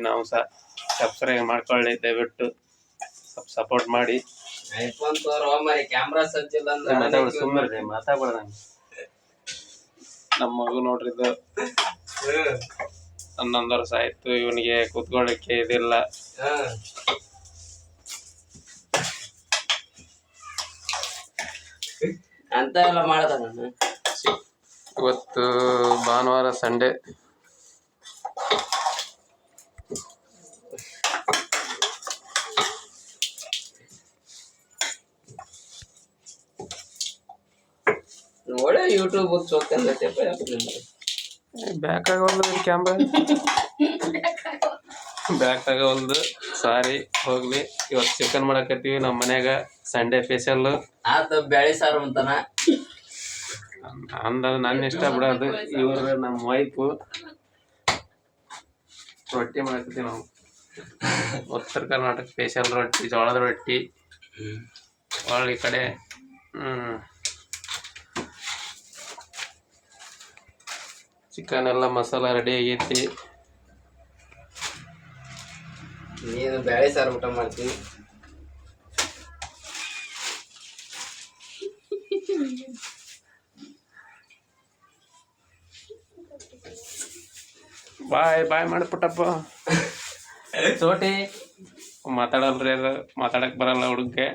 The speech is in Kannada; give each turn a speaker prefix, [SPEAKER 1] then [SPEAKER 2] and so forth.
[SPEAKER 1] ನಾವು ಸಹ ಸಬ್ಸ್ಕ್ರೈಬ್ ಮಾಡ್ಕೊಳ್ಳಿ, ದಯವಿಟ್ಟು ಸಪೋರ್ಟ್ ಮಾಡಿ.
[SPEAKER 2] ಕ್ಯಾಮ್ರಾ ಸಜ್ಜಿಲ್ಲ ಅಂದ್ರೆ
[SPEAKER 1] ಸುಮ್ಮನೆ ಮಾತಾಡ್ಬೇಡ. ನಮ್ಮ ಮಗು ನೋಡ್ರಿ ಇದು 11 ವರ್ಷ ಆಯ್ತು, ಇವನಿಗೆ ಕೂತ್ಕೊಳ್ಳಿಕ್ಕೆ ಇದಿಲ್ಲ.
[SPEAKER 2] ಅಂತ ಎಲ್ಲ ಮಾಡ್ದ ನಾನು.
[SPEAKER 1] ಇವತ್ತು ಭಾನುವಾರ ಸಂಡೇ.
[SPEAKER 2] ಒಳ್ಳೆ ಯೂಟ್ಯೂಬ್
[SPEAKER 1] ಬ್ಯಾಕ್ ಆಗೋಲ್ದು ಕ್ಯಾಮ್ರಾ, ಬ್ಯಾಕ್ ಆಗೋಲ್ದು. ಸಾರಿ, ಹೋಗ್ಲಿ. ಇವತ್ತು ಚಿಕನ್ ಮಾಡಕತ್ತೀವಿ ನಮ್ಮ ಮನ್ಯಾಗ. ಸಂಡೇ ಸ್ಪೆಷಲ್
[SPEAKER 2] ಬ್ಯಾಳಿ ಸಾರು ಅಂತಾನ.
[SPEAKER 1] ನನ್ನ ಇಷ್ಟ ಬಿಡೋದು. ಇವ್ರು ನಮ್ಮ ವೈಫು ರೊಟ್ಟಿ ಮಾಡಕತ್ತೀವಿ ನಾವು. ಉತ್ತರ ಕರ್ನಾಟಕ ಸ್ಪೆಷಲ್ ರೊಟ್ಟಿ, ಜೋಳದ ರೊಟ್ಟಿ. ಈ ಕಡೆ ಚಿಕನ್ ಎಲ್ಲ ಮಸಾಲ ರೆಡಿ ಆಗೈತಿ.
[SPEAKER 2] ನೀನು ಬ್ಯಾಳಿ ಸಾರು ಊಟ ಮಾಡ್ತೀನಿ.
[SPEAKER 1] ಬಾಯ್ ಮಾಡಿಬಿಟ್ಟಪ್ಪ. ಚೋಟಿ ಮಾತಾಡಲ್ರಿ, ಅದು ಮಾತಾಡಕ್ ಬರಲ್ಲ ಹುಡುಗಕ್ಕೆ.